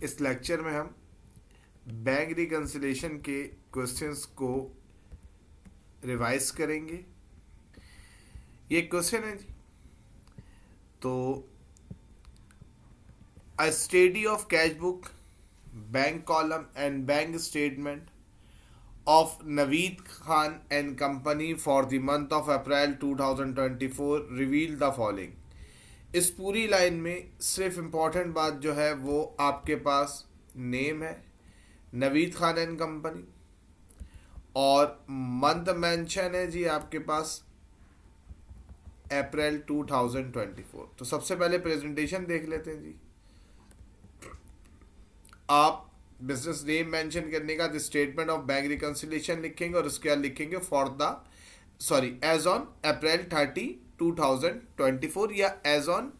इस लेक्चर में हम बैंक रिकन्सिलेशन के क्वेश्चंस को रिवाइज करेंगे। ये क्वेश्चन है जी, तो अ study of cash book, bank column and bank statement of Naveed Khan and Company for the month of April 2024 reveal the following। इस पूरी लाइन में सिर्फ इम्पोर्टेंट बात जो है वो आपके पास नेम है नवीद खान एंड कंपनी, और मंथ मेंशन है जी आपके पास अप्रैल 2024। तो सबसे पहले प्रेजेंटेशन देख लेते हैं जी। आप बिजनेस नेम मेंशन करने का the statement of bank reconciliation लिखेंगे और उसके बाद लिखेंगे for the as on April 30 2024, या as on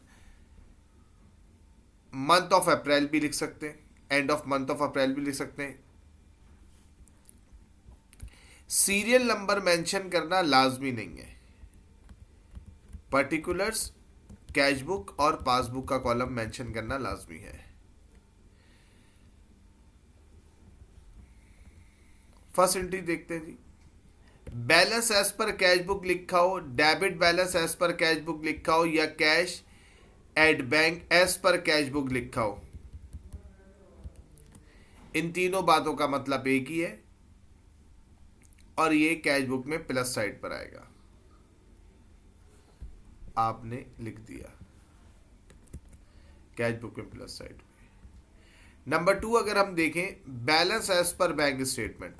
month of April भी लिख सकते हैं, end of month of April भी लिख सकते हैं। सीरियल नंबर मेंशन करना लाजमी नहीं है। पर्टिकुलर्स कैश बुक और पासबुक का कॉलम मेंशन करना लाजमी है। फर्स्ट एंट्री देखते हैं जी। बैलेंस एज पर कैश बुक लिखा हो, डेबिट बैलेंस एज पर कैश बुक लिखा हो, या कैश एट बैंक एज पर कैश बुक लिखा हो, इन तीनों बातों का मतलब एक ही है और ये कैश बुक में प्लस साइड पर आएगा। आपने लिख दिया कैश बुक में प्लस साइड पे। नंबर 2 अगर हम देखें बैलेंस एज पर बैंक स्टेटमेंट,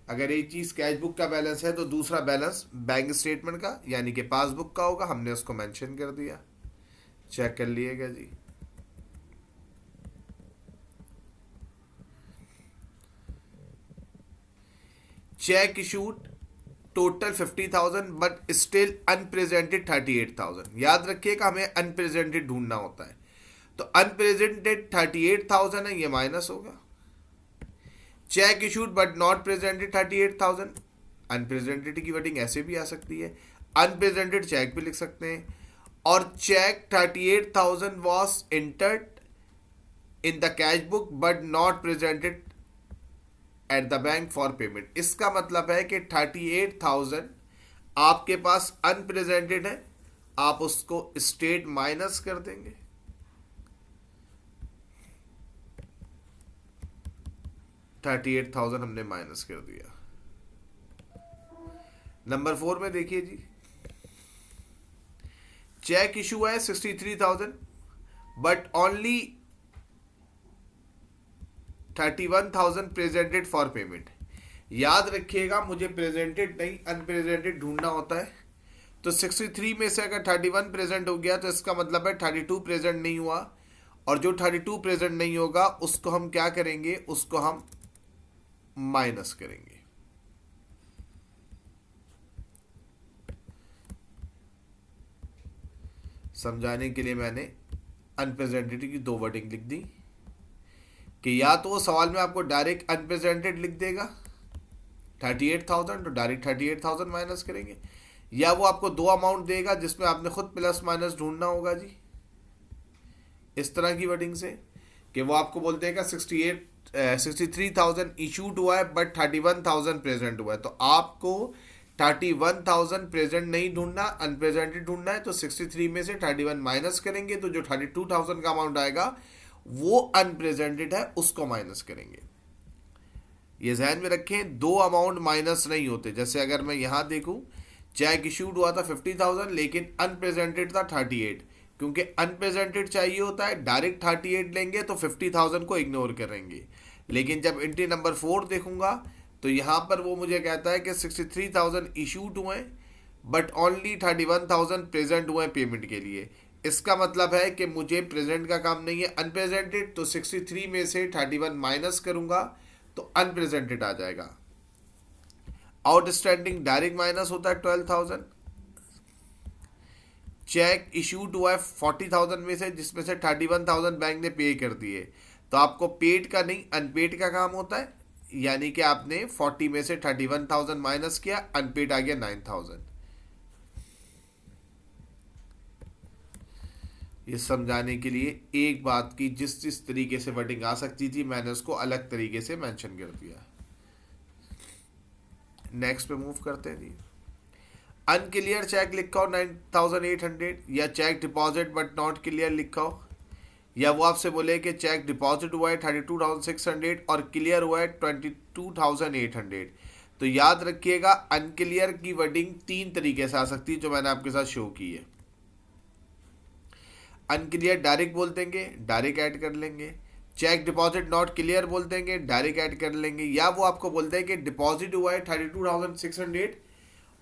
अगर एक चीज कैश बुक का बैलेंस है तो दूसरा बैलेंस बैंक स्टेटमेंट का यानी कि पासबुक का होगा। हमने उसको मेंशन कर दिया, चेक कर लिएगा जी। Cheque issued total 50,000 but still unpresented 38,000। याद रखिएगा हमें अनप्रेजेंटेड ढूंढना होता है, तो अनप्रेजेंटेड 38,000 है, ये माइनस होगा। Check issued but not presented 38,000, unrepresented की वर्डिंग ऐसे भी आ सकती है, अनप्रेजेंटेड चेक भी लिख सकते हैं। और cheque 38,000 was entered in the cash book but not presented at the bank for payment. इसका मतलब है कि 38,000 आपके पास अनप्रेजेंटेड है, आप उसको स्टेट माइनस कर देंगे। $38,000 हमने माइनस कर दिया। नंबर 4 में देखिए जी, चेक इशू है 63,000 but only 31,000 presented for payment. याद रखिएगा मुझे प्रेजेंटेड नहीं अनप्रेजेंटेड ढूंढना होता है, तो 63 में से अगर 31 प्रेजेंट हो गया तो इसका मतलब है 32 प्रेजेंट नहीं हुआ, और जो 32 प्रेजेंट नहीं होगा उसको हम क्या करेंगे, उसको हम माइनस करेंगे। समझाने के लिए मैंने अनप्रेजेंटेड की 2 वर्डिंग लिख दी कि या तो वो सवाल में आपको डायरेक्ट अनप्रेजेंटेड लिख देगा 38,000, तो डायरेक्ट 38,000 माइनस करेंगे, या वो आपको 2 अमाउंट देगा जिसमें आपने खुद प्लस माइनस ढूंढना होगा जी। इस तरह की वर्डिंग से कि वो आपको बोल देगा 63,000 इशूड हुआ है बट 31,000 प्रेजेंट हुआ है, तो आपको 31,000 प्रेजेंट नहीं ढूंढना, अनप्रेजेंटेड ढूंढना है। तो 63 में से 31 माइनस करेंगे, तो जो 32,000 का अमाउंट आएगा वो अनप्रेजेंटेड है, उसको माइनस करेंगे। ये ध्यान में रखें, 2 अमाउंट माइनस नहीं होते। जैसे अगर मैं यहां देखूं, चेक इशूड हुआ था 50,000 लेकिन अनप्रेजेंटेड था 38, क्योंकि अनप्रेजेंटेड चाहिए होता है, डायरेक्ट 38 लेंगे तो 50,000 को इग्नोर करेंगे। लेकिन जब एंट्री नंबर 4 देखूंगा तो यहां पर वो मुझे कहता है कि 63,000 इशूड हुए बट ओनली 31,000 प्रेजेंट हुए पेमेंट के लिए। इसका मतलब है कि मुझे प्रेजेंट का काम नहीं है, अनप्रेजेंटेड, तो 63 में से 31 माइनस करूंगा तो अनप्रेजेंटेड आ जाएगा। आउटस्टैंडिंग डायरेक्ट माइनस होता है 12,000। चेक इशूड हुआ है 40,000 में से, जिसमें से 31,000 बैंक ने पे कर दिए, तो आपको पेड का नहीं अनपेड का काम होता है, यानी कि आपने 40 में से 31,000 माइनस किया, अनपेड आ गया 9,000। ये समझाने के लिए एक बात की, जिस तरीके से वर्डिंग आ सकती थी मैंने उसको अलग तरीके से मेंशन कर दिया। नेक्स्ट पे मूव करते हैं जी। अनक्लियर चेक लिखा हो 9800, या cheque deposit but not clear लिखा हो, या वो आपसे बोले कि चेक डिपॉजिट हुआ है 32,600 और क्लियर हुआ है 22,800। तो याद रखिएगा अनक्लियर की वर्डिंग तीन तरीके से आ सकती है जो मैंने आपके साथ शो की है। अनक्लियर डायरेक्ट बोल देंगे, डायरेक्ट ऐड कर लेंगे। चेक डिपॉजिट नॉट क्लियर बोल देंगे, डायरेक्ट ऐड कर लेंगे। या वो आपको बोलते हैं कि डिपॉजिट हुआ है 32,600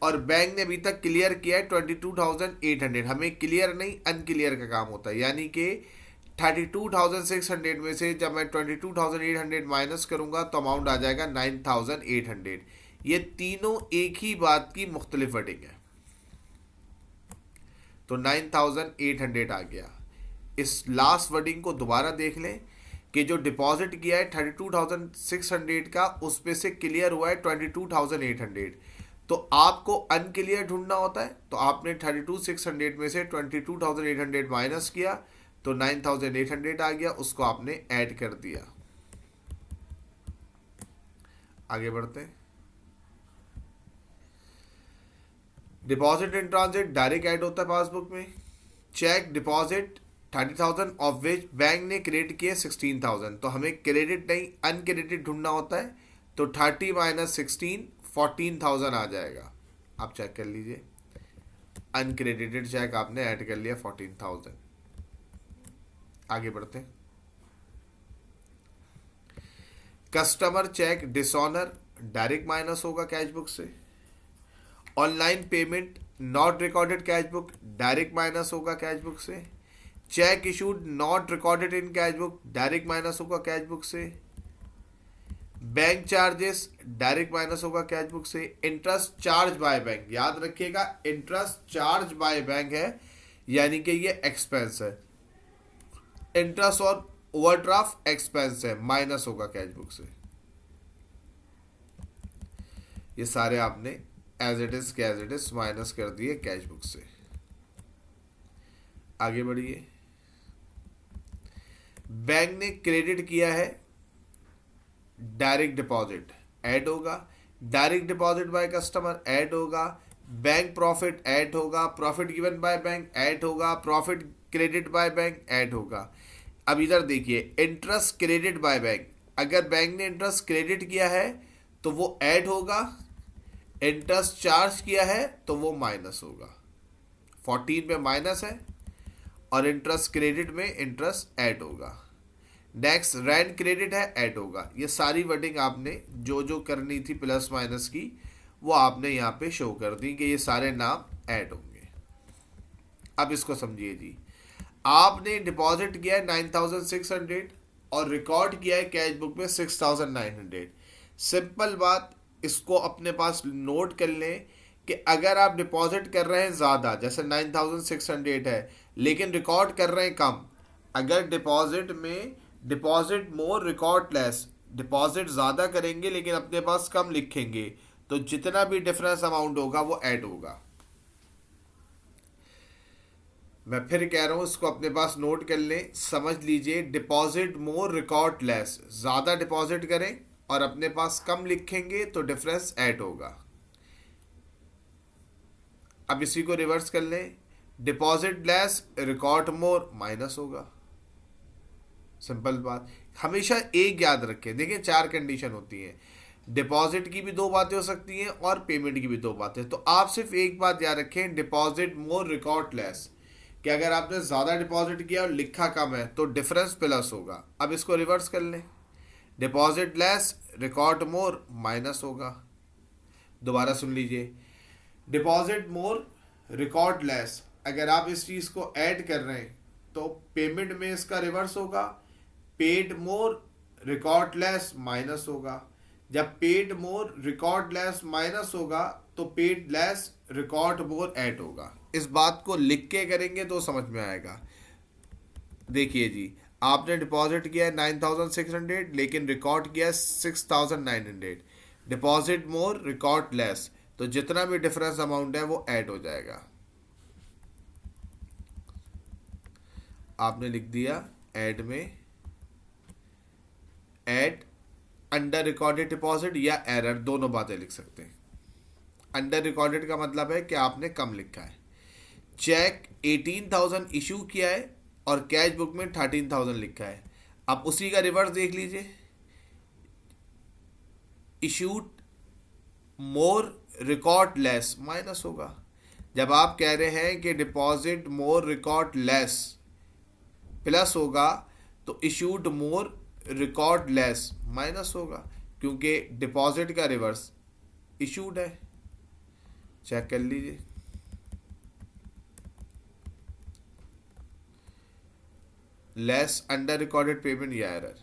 और बैंक ने अभी तक क्लियर किया है 22,800। हमें क्लियर नहीं अनक्लियर का काम होता है, यानी कि 32,600 में से जब मैं 22,800 माइनस करूंगा तो अमाउंट आ जाएगा 9,800। ये तीनों एक ही बात की मुख्तलिफ वर्डिंग है। तो 9,800 आ गया। इस लास्ट वर्डिंग को दोबारा देख लें कि जो डिपॉजिट किया है 32,600 का, उस पे से क्लियर हुआ है 22,800। तो आपको अनक्लियर ढूंढना होता है, तो आपने 32,600 में से 22,800 माइनस किया तो 9,800 आ गया, उसको आपने ऐड कर दिया। आगे बढ़ते हैं। Deposit in transit direct add होता है पासबुक में। Cheque deposit 30,000 of which bank ने क्रेडिट किए 16,000, तो हमें क्रेडिट नहीं अनक्रेडिटेड ढूंढना होता है। तो 30 माइनस 16 14,000 आ जाएगा। आप चेक कर लीजिए, अनक्रेडिटेड चेक आपने ऐड कर लिया 14,000। आगे बढ़ते हैं। Customer cheque dishonour direct minus होगा कैश बुक से। Online payment not recorded cash book direct minus होगा कैश बुक से। Cheque issued not recorded in cash book direct minus होगा कैश बुक से। बैंक चार्जेस डायरेक्ट माइनस होगा cash book से। Interest charge by bank, याद रखिएगा interest charge by bank है, यानी कि ये एक्सपेंस है। इंटरेस्ट और ओवरड्राफ्ट एक्सपेंस है, माइनस होगा कैश बुक से। ये सारे आपने एज इट इज माइनस कर दिए कैश बुक से। आगे बढ़िए। बैंक ने क्रेडिट किया है डायरेक्ट डिपॉजिट ऐड होगा। Direct deposit by customer add होगा। बैंक प्रॉफिट ऐड होगा। Profit given by bank add होगा। Profit credit by bank add होगा। अब इधर देखिए, इंटरेस्ट क्रेडिट बाय बैंक, अगर बैंक ने इंटरेस्ट क्रेडिट किया है तो वो ऐड होगा। इंटरेस्ट चार्ज किया है तो वो माइनस होगा। 14 में माइनस है और इंटरेस्ट क्रेडिट में इंटरेस्ट ऐड होगा। नेक्स्ट रेंट क्रेडिट है, ऐड होगा। ये सारी वर्डिंग आपने जो जो करनी थी प्लस माइनस की वो आपने यहाँ पे शो कर दी कि ये सारे नाम ऐड होंगे। अब इसको समझिए जी, आपने डिपॉजिट किया है 9,600 और रिकॉर्ड किया है कैश बुक में 6,900। सिंपल बात, इसको अपने पास नोट कर लें कि अगर आप डिपॉजिट कर रहे हैं ज़्यादा, जैसे 9,600 है लेकिन रिकॉर्ड कर रहे हैं कम, अगर डिपॉजिट में deposit more record less, deposit ज़्यादा करेंगे लेकिन अपने पास कम लिखेंगे, तो जितना भी डिफरेंस अमाउंट होगा वो ऐड होगा। मैं फिर कह रहा हूँ, इसको अपने पास नोट कर लें, समझ लीजिए। डिपॉजिट मोर रिकॉर्ड लेस, ज़्यादा डिपॉजिट करें और अपने पास कम लिखेंगे तो डिफरेंस ऐड होगा। अब इसी को रिवर्स कर लें, डिपॉजिट लेस रिकॉर्ड मोर माइनस होगा। सिंपल बात, हमेशा एक याद रखें। देखिए 4 कंडीशन होती हैं, डिपॉजिट की भी 2 बातें हो सकती हैं और पेमेंट की भी 2 बातें। तो आप सिर्फ एक बात याद रखें, डिपॉजिट मोर रिकॉर्ड लेस, कि अगर आपने ज़्यादा डिपॉजिट किया और लिखा कम है तो डिफरेंस प्लस होगा। अब इसको रिवर्स कर लें, डिपॉजिट लेस रिकॉर्ड मोर माइनस होगा। दोबारा सुन लीजिए, डिपॉजिट मोर रिकॉर्ड लेस, अगर आप इस चीज़ को ऐड कर रहे हैं तो पेमेंट में इसका रिवर्स होगा, paid more record less minus होगा। जब paid more record less minus होगा तो paid less record more add होगा। इस बात को लिख के करेंगे तो समझ में आएगा। देखिए जी, आपने डिपॉजिट किया है 9,600 लेकिन रिकॉर्ड किया है 6,900। डिपॉजिट मोर रिकॉर्ड लेस, तो जितना भी डिफरेंस अमाउंट है वो ऐड हो जाएगा। आपने लिख दिया ऐड में ऐड अंडर रिकॉर्डेड डिपॉजिट या एरर, दोनों बातें लिख सकते हैं। अंडर रिकॉर्डेड का मतलब है कि आपने कम लिखा है। चेक 18,000 इशू किया है और कैश बुक में 13,000 लिखा है। अब उसी का रिवर्स देख लीजिए, issued more record less minus होगा। जब आप कह रहे हैं कि deposit more record less plus होगा तो issued more record less minus होगा, क्योंकि डिपॉजिट का रिवर्स इशूड है। चेक कर लीजिए, लेस अंडर रिकॉर्डेड पेमेंट या एरर,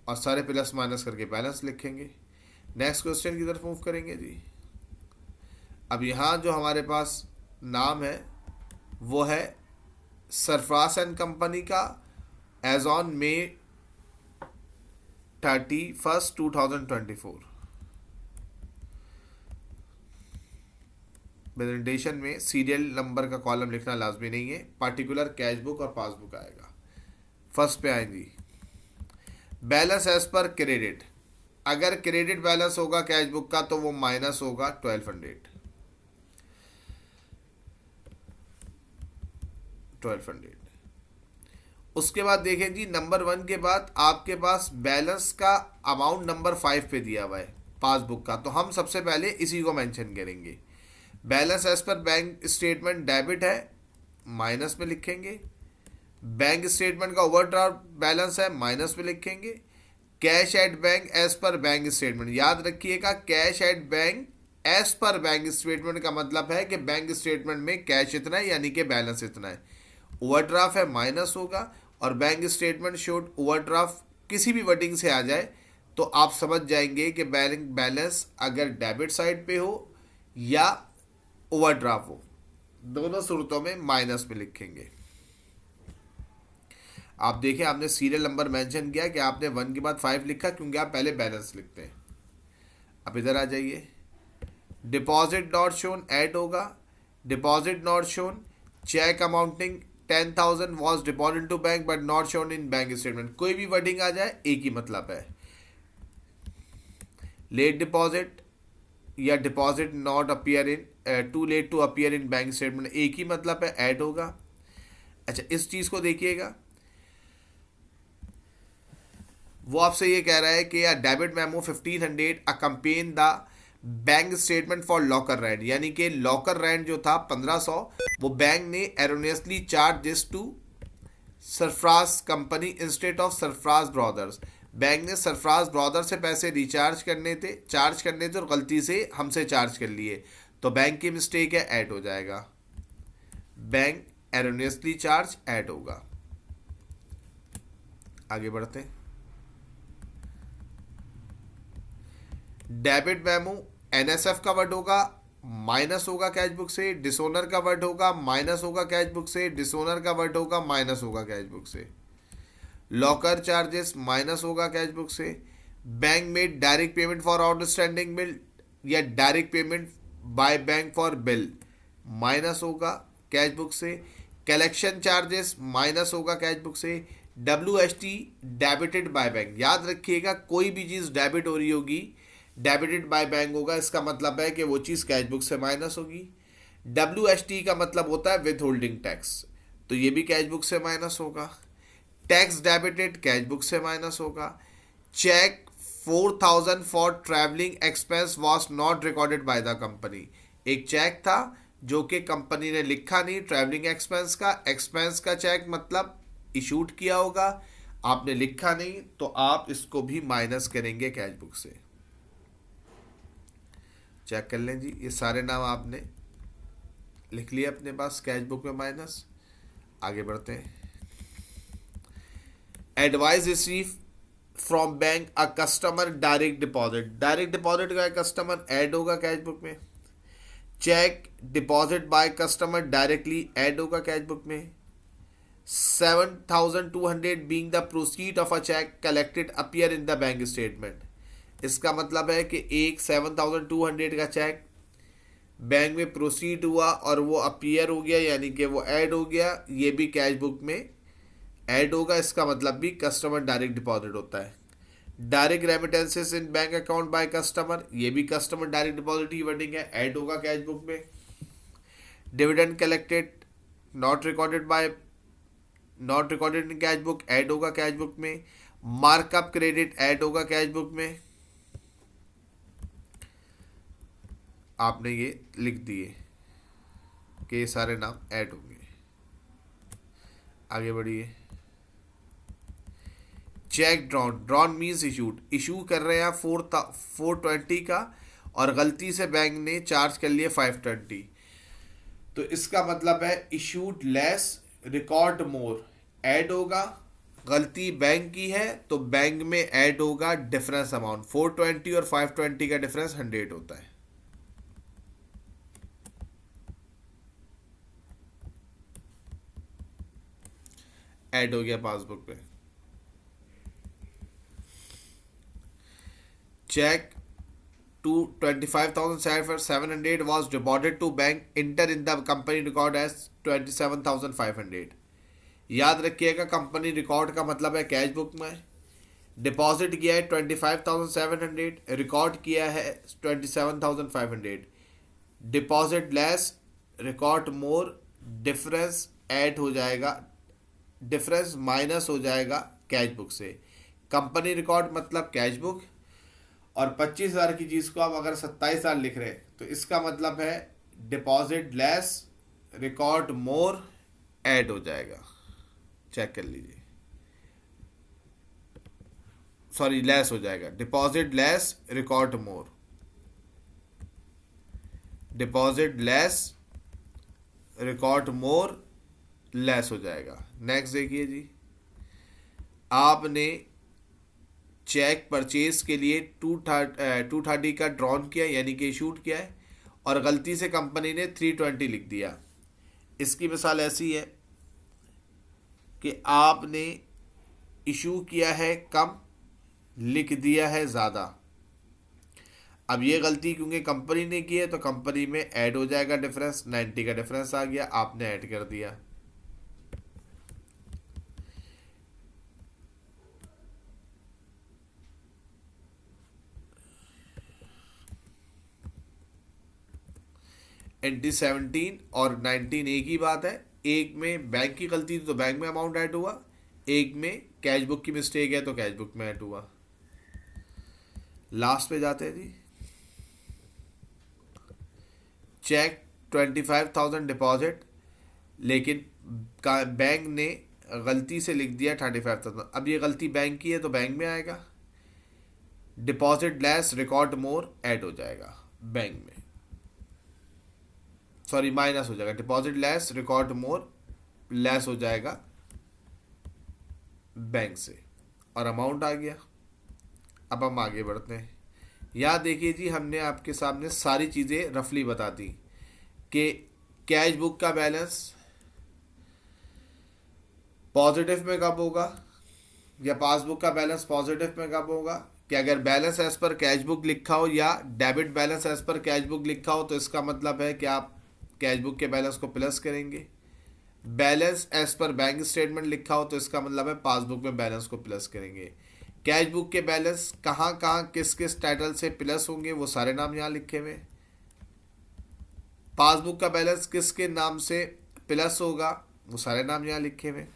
और सारे प्लस माइनस करके बैलेंस लिखेंगे। नेक्स्ट क्वेश्चन की तरफ मूव करेंगे जी। अब यहाँ जो हमारे पास नाम है वो है सरफराज एंड कंपनी का एज ऑन मे 31, 2024। प्रेजेंटेशन में सीरियल नंबर का कॉलम लिखना लाजमी नहीं है, पार्टिकुलर कैश बुक और पासबुक आएगा। फर्स्ट पे आएंगी बैलेंस एज पर क्रेडिट। अगर क्रेडिट बैलेंस होगा कैश बुक का तो वो माइनस होगा 1200। उसके बाद देखें जी, नंबर 1 के बाद आपके पास बैलेंस का अमाउंट नंबर 5 पे दिया हुआ है पासबुक का, तो हम सबसे पहले इसी को मेंशन करेंगे। बैलेंस एज पर बैंक स्टेटमेंट डेबिट है, माइनस में लिखेंगे। बैंक स्टेटमेंट का ओवरड्राफ्ट बैलेंस है, माइनस में लिखेंगे। कैश एट बैंक एज पर बैंक स्टेटमेंट, याद रखिएगा कैश एट बैंक एज पर बैंक स्टेटमेंट का मतलब है कि बैंक स्टेटमेंट में कैश इतना है यानी कि बैलेंस इतना है। ओवरड्राफ्ट है, माइनस होगा। और बैंक स्टेटमेंट शोड ओवरड्राफ्ट किसी भी वर्डिंग से आ जाए तो आप समझ जाएंगे कि बैंक बैलेंस अगर डेबिट साइड पे हो या ओवरड्राफ्ट हो, दोनों सूरतों में माइनस में लिखेंगे। आप देखें आपने सीरियल नंबर मेंशन किया कि आपने 1 के बाद 5 लिखा क्योंकि आप पहले बैलेंस लिखते हैं। अब इधर आ जाइए, डिपॉजिट नॉट शोन ऐड होगा। Deposit not shown, cheque amounting 10,000 was deposit to bank but not shown in bank statement. कोई भी वर्डिंग आ जाए एक ही मतलब है। लेट डिपॉजिट या deposit not appear in too late to appear in bank statement, एक ही मतलब है, ऐड होगा। अच्छा, इस चीज को देखिएगा, वो आपसे ये कह रहा है कि या debit memo 1500 accompany the bank statement for locker rent, यानी कि लॉकर रेंट जो था 1500 वो बैंक ने erroneously charge to Sarfaraz company instead of Sarfaraz brothers. Bank ने सरफराज ब्रदर से पैसे चार्ज करने थे और गलती से हमसे चार्ज कर लिए, तो बैंक की मिस्टेक है, ऐड हो जाएगा। बैंक एरोनियसली चार्ज ऐड होगा। आगे बढ़ते हैं। डेबिट मेमो एनएसएफ का वर्ड होगा, माइनस होगा कैश बुक से। डिसोनर का वर्ड होगा, माइनस होगा कैश बुक से। डिसोनर का वर्ड होगा, माइनस होगा कैश बुक से। लॉकर चार्जेस, माइनस होगा कैश बुक से। बैंक में direct payment for outstanding bill या direct payment by bank for bill, minus होगा कैश बुक से। कलेक्शन चार्जेस, माइनस होगा कैश बुक से। WST डेबिटेड बाय बैंक, याद रखिएगा कोई भी चीज़ डेबिट हो रही होगी डेबिटेड बाय बैंक होगा, इसका मतलब है कि वो चीज़ कैश बुक से माइनस होगी। WST का मतलब होता है विद होल्डिंग टैक्स, तो ये भी कैश बुक से माइनस होगा। टैक्स डेबिटेड कैश बुक से माइनस होगा। Cheque 4,000 for travelling expense was not recorded by the company, एक चेक था जो कि कंपनी ने लिखा नहीं ट्रैवलिंग एक्सपेंस का चेक मतलब इशूड किया होगा, आपने लिखा नहीं तो आप इसको भी माइनस करेंगे कैश बुक से। चेक कर लें जी, ये सारे नाम आपने लिख लिए अपने पास कैश बुक में माइनस। आगे बढ़ते हैं। Advice receive from bank a customer direct deposit का कस्टमर ऐड होगा कैश बुक में। Cheque deposit by customer directly add होगा कैश बुक में। 7,200 being the proceed of a cheque collected appear in the bank statement, इसका मतलब है कि एक 7,200 का चेक बैंक में प्रोसीड हुआ और वो अपीयर हो गया यानी कि वो ऐड हो गया, ये भी कैश बुक में ऐड होगा, इसका मतलब भी कस्टमर डायरेक्ट डिपॉजिट होता है। Direct remittances in bank account by customer, ये भी कस्टमर डायरेक्ट डिपॉजिट की वर्डिंग है, ऐड होगा कैश बुक में। Dividend collected not recorded bye, not recorded in cash book, add होगा कैश बुक में। मार्कअप क्रेडिट ऐड होगा कैश बुक में। आपने ये लिख दिए कि ये सारे नाम ऐड होंगे। आगे बढ़िए। Check drawn, drawn means issued, issue कर रहे हैं 420 का और गलती से बैंक ने चार्ज कर लिया 520, तो इसका मतलब है issued less record more, add होगा। गलती बैंक की है तो बैंक में ऐड होगा डिफरेंस अमाउंट, 420 और 520 का डिफरेंस 100 होता है। ऐड हो गया पासबुक पे। Cheque to 25,700 was deposited to bank, enter in the company record as 27,500। याद रखिएगा कंपनी रिकॉर्ड का मतलब है कैश बुक में। डिपॉजिट किया है 25,700, रिकॉर्ड किया है 27,500। Deposit less record more, difference add हो जाएगा, डिफरेंस माइनस हो जाएगा कैश बुक से। कंपनी रिकॉर्ड मतलब कैश बुक, और 25,000 की चीज़ को आप अगर 27,000 लिख रहे हैं तो इसका मतलब है deposit less record more add हो जाएगा। चेक कर लीजिए, सॉरी लेस हो जाएगा, deposit less record more, deposit less record more less हो जाएगा। नेक्स्ट देखिए जी, आपने चेक परचेज के लिए 230 का ड्रॉन किया यानी कि इशूड किया है और गलती से कंपनी ने 320 लिख दिया। इसकी मिसाल ऐसी है कि आपने इशू किया है कम, लिख दिया है ज़्यादा। अब ये गलती क्योंकि कंपनी ने की है तो कंपनी में ऐड हो जाएगा डिफरेंस, 90 का डिफरेंस आ गया, आपने ऐड कर दिया। एंटी 17 और 19 एक ही बात है। एक में बैंक की गलती थी तो बैंक में अमाउंट ऐड हुआ, एक में कैश बुक की मिस्टेक है तो कैश बुक में ऐड हुआ। लास्ट पे जाते हैं जी। चेक 25,000 डिपॉजिट, लेकिन बैंक ने गलती से लिख दिया 35,000। अब ये गलती बैंक की है तो बैंक में आएगा, deposit less record more add हो जाएगा बैंक में, सॉरी माइनस हो जाएगा, deposit less record more less हो जाएगा बैंक से, और अमाउंट आ गया। अब हम आगे बढ़ते हैं। यहाँ देखिए जी, हमने आपके सामने सारी चीज़ें रफली बता दी कि कैश बुक का बैलेंस पॉजिटिव में कब होगा या पासबुक का बैलेंस पॉजिटिव में कब होगा, कि अगर बैलेंस एज पर कैश बुक लिखा हो या डेबिट बैलेंस एज पर कैश बुक लिखा हो तो इसका मतलब है कि आप कैश बुक के बैलेंस को प्लस करेंगे। बैलेंस एज पर बैंक स्टेटमेंट लिखा हो तो इसका मतलब है पासबुक में बैलेंस को प्लस करेंगे। कैश बुक के बैलेंस कहाँ कहाँ किस किस टाइटल से प्लस होंगे वो सारे नाम यहाँ लिखे हुए। पासबुक का बैलेंस किसके नाम से प्लस होगा वो सारे नाम यहाँ लिखे हुए।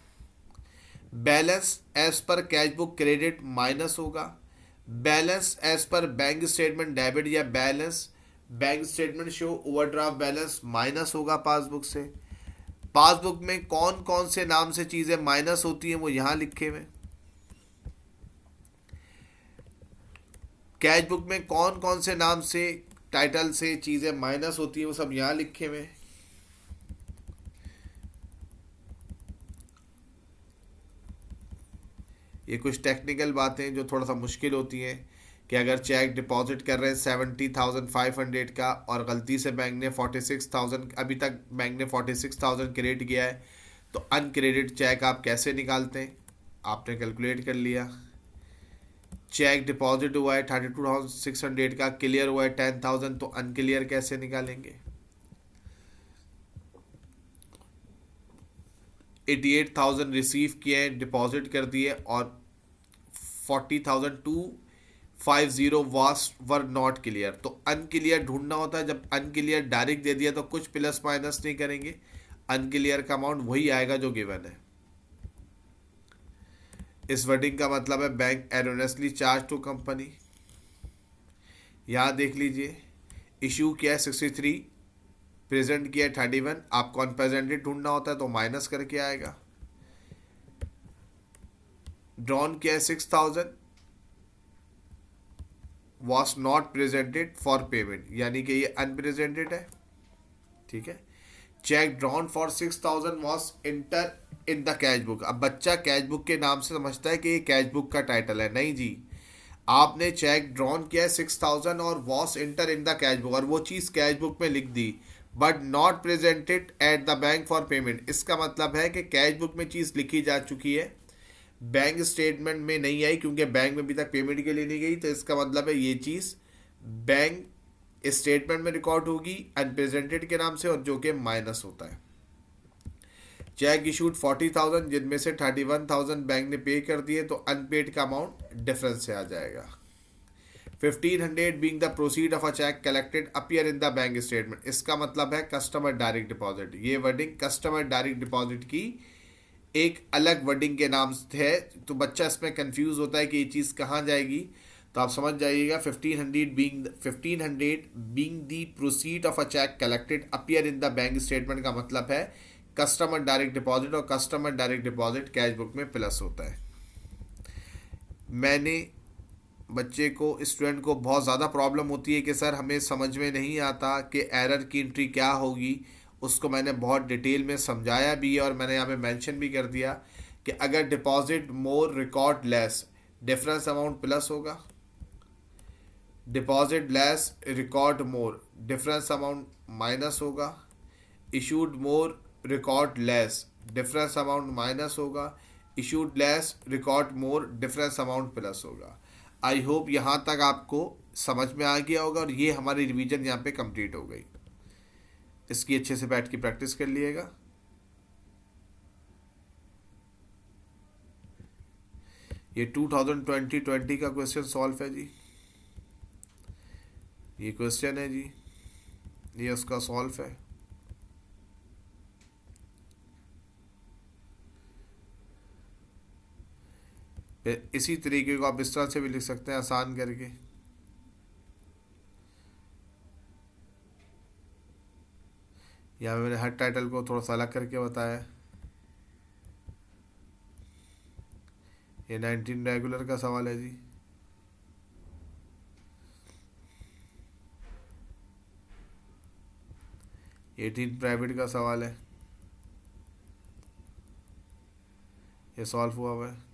बैलेंस एज पर कैश बुक क्रेडिट माइनस होगा, बैलेंस एज पर बैंक स्टेटमेंट डेबिट या balance bank statement show overdraft balance minus होगा पासबुक से। पासबुक में कौन कौन से नाम से चीज़ें माइनस होती हैं वो यहाँ लिखे हुए। कैश बुक में कौन कौन से नाम से टाइटल से चीज़ें माइनस होती हैं वो सब यहाँ लिखे हुए। ये कुछ टेक्निकल बातें जो थोड़ा सा मुश्किल होती हैं कि अगर चेक डिपॉजिट कर रहे हैं 70,500 का और गलती से बैंक ने 46,000, अभी तक बैंक ने 46,000 क्रेडिट किया है तो अनक्रेडिट चेक आप कैसे निकालते हैं, आपने कैलकुलेट कर लिया। चेक डिपॉजिट हुआ है 32,600 का, क्लियर हुआ है 10,000, तो अनक्लियर कैसे निकालेंगे। 88,000 रिसीव किए हैं, डिपॉजिट कर दिए, और 40,250 वर नॉट क्लियर। तो अनक्लियर ढूंढना होता है। जब अनक्लियर डायरेक्ट दे दिया तो कुछ प्लस माइनस नहीं करेंगे, अनक्लियर का अमाउंट वही आएगा जो गिवन है। इस वर्डिंग का मतलब है बैंक एरोनेसली चार्ज टू कंपनी। यहाँ देख लीजिए, इशू किया है 63, प्रेजेंट किया है 31, आपको अनप्रेजेंटेड ढूंढना होता है तो माइनस करके आएगा। ड्रॉन किया है 6,000, was not presented for payment, यानी कि ये अनप्रेजेंटेड है। ठीक है। Check drawn for 6,000 was inter in the cash book. अब बच्चा कैश बुक के नाम से समझता है कि ये कैश बुक का टाइटल है। नहीं जी, आपने चेक ड्रॉन किया है 6,000 और was enter in the cash book, और वो चीज़ कैश बुक में लिख दी, but not presented at the bank for payment. इसका मतलब है कि कैश बुक में चीज़ लिखी जा चुकी है, बैंक स्टेटमेंट में नहीं आई, क्योंकि बैंक में अभी तक पेमेंट के लिए नहीं गई। तो इसका मतलब है ये चीज़ बैंक स्टेटमेंट में रिकॉर्ड होगी अनप्रेजेंटेड के नाम से, और जो कि माइनस होता है। चेक इशूड 40,000, जिनमें से 31,000 बैंक ने पे कर दिए, तो अनपेड का अमाउंट डिफरेंस से आ जाएगा। 1,500 being the proceed of a cheque collected appear in the bank statement. इसका मतलब है कस्टमर डायरेक्ट डिपॉजिट। ये वर्डिंग कस्टमर डायरेक्ट डिपॉजिट की एक अलग वर्डिंग के नाम से है, तो बच्चा इसमें कंफ्यूज होता है कि ये चीज़ कहाँ जाएगी। तो आप समझ जाइएगा, 1,500 being the proceed of a cheque collected appear in the bank statement का मतलब है कस्टमर डायरेक्ट डिपॉजिट, और customer direct deposit cash book में प्लस होता है। मैंने बच्चे को, स्टूडेंट को बहुत ज़्यादा प्रॉब्लम होती है कि सर हमें समझ में नहीं आता कि एरर की एंट्री क्या होगी। उसको मैंने बहुत डिटेल में समझाया भी है, और मैंने यहाँ पे मेंशन भी कर दिया कि अगर deposit more record less, difference amount plus होगा। Deposit less record more, difference amount minus होगा। Issued more record less, difference amount minus होगा। Issued less record more, difference amount plus होगा। आई होप यहाँ तक आपको समझ में आ गया होगा, और ये हमारी रिवीजन यहाँ पे कंप्लीट हो गई। इसकी अच्छे से बैठ के प्रैक्टिस कर लिएगा। ये 2020 का क्वेश्चन सॉल्व है जी, ये क्वेश्चन है जी, ये उसका सॉल्व है। फिर इसी तरीके को आप इस तरह से भी लिख सकते हैं आसान करके। यहाँ मैंने हर टाइटल को थोड़ा सा अलग करके बताया। ये 19 रेगुलर का सवाल है जी। ये 18 प्राइवेट का सवाल है, ये सॉल्व हुआ हुआ है।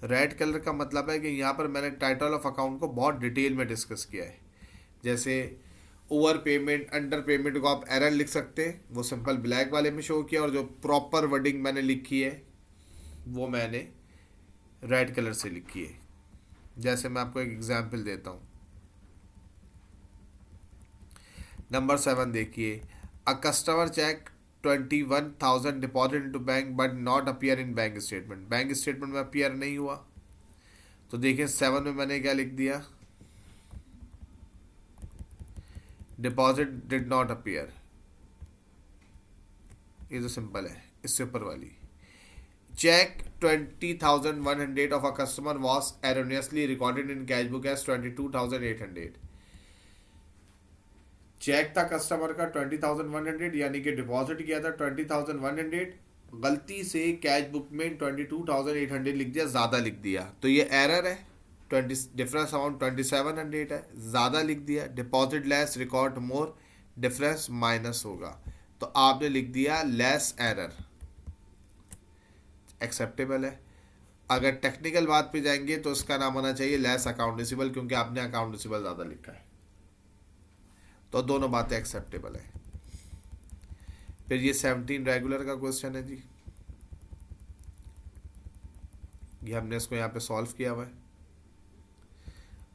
रेड कलर का मतलब है कि यहाँ पर मैंने टाइटल ऑफ अकाउंट को बहुत डिटेल में डिस्कस किया है। जैसे ओवर पेमेंट, अंडर पेमेंट को आप एरर लिख सकते हैं, वो सिंपल ब्लैक वाले में शो किया, और जो प्रॉपर वर्डिंग मैंने लिखी है वो मैंने रेड कलर से लिखी है। जैसे मैं आपको एक एग्जांपल देता हूँ। नंबर 7 देखिए, a customer cheque 21,000 deposit into bank but not appear in bank statement. Bank statement में अपीयर नहीं हुआ। तो देखिए 7 में मैंने क्या लिख दिया, डिपॉजिट डिड नॉट अपीयर। ये तो सिंपल है, इससे ऊपर वाली cheque 20,100 of a customer was erroneously recorded in cash book as 22,800। चेक था कस्टमर का 20,100, यानी कि डिपॉजिट किया था 20,100, गलती से कैश बुक में 22,800 लिख दिया, ज़्यादा लिख दिया, तो ये एरर है। 20 डिफरेंस अमाउंट 2,700 है, ज़्यादा लिख दिया। Deposit less record more, difference minus होगा, तो आपने लिख दिया लेस एरर, एक्सेप्टेबल है। अगर टेक्निकल बात पे जाएंगे तो इसका नाम होना चाहिए लेस अकाउंट रिसीवेबल, क्योंकि आपने अकाउंट रिसीवेबल ज़्यादा लिखा है। तो दोनों बातें एक्सेप्टेबल है। फिर ये 17 रेगुलर का क्वेश्चन है जी, ये हमने इसको यहाँ पे सॉल्व किया हुआ है,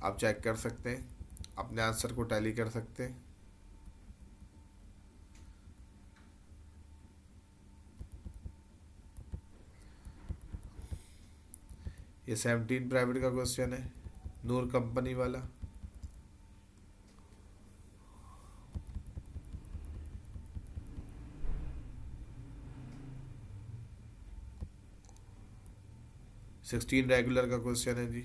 आप चेक कर सकते हैं, अपने आंसर को टैली कर सकते हैं। ये 17 प्राइवेट का क्वेश्चन है, नूर कंपनी वाला। सिक्सटीन रेगुलर का क्वेश्चन है जी,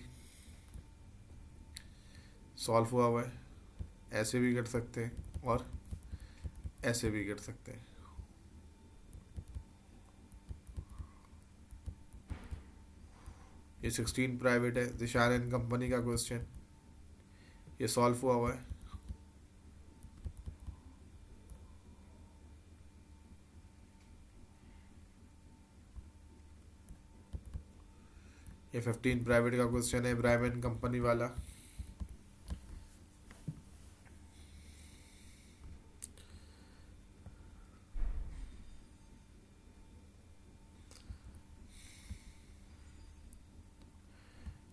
सॉल्व हुआ है। ऐसे भी कर सकते हैं और ऐसे भी कर सकते हैं। ये 16 प्राइवेट है, दिशान एंड कंपनी का क्वेश्चन, ये सॉल्व हुआ है। ये 15 प्राइवेट का क्वेश्चन है, इब्राहिम एंड कंपनी वाला।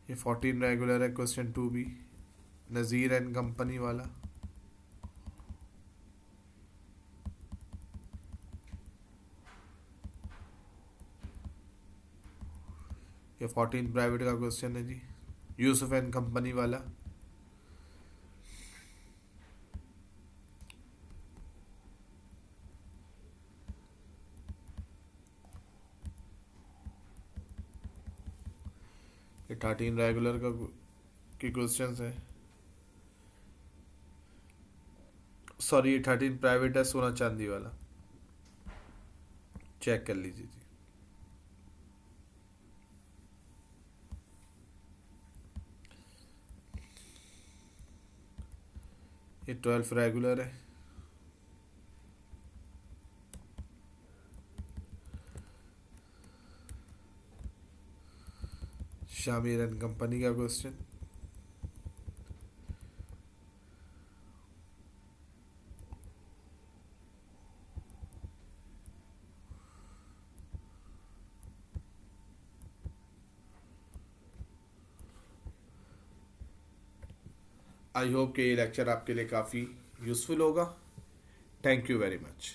ये 14 रेगुलर है, क्वेश्चन 2 भी, नज़ीर एंड कंपनी वाला। ये 14 प्राइवेट का क्वेश्चन है जी, यूसुफ एंड कंपनी वाला। ये 13 रेगुलर का की क्वेश्चन है, सॉरी ये 13 प्राइवेट है, सोना चांदी वाला, चेक कर लीजिए जी। ये 12 रेगुलर है, शामिर एंड कंपनी का क्वेश्चन। आई होप कि ये लेक्चर आपके लिए काफ़ी यूज़फुल होगा। Thank you very much.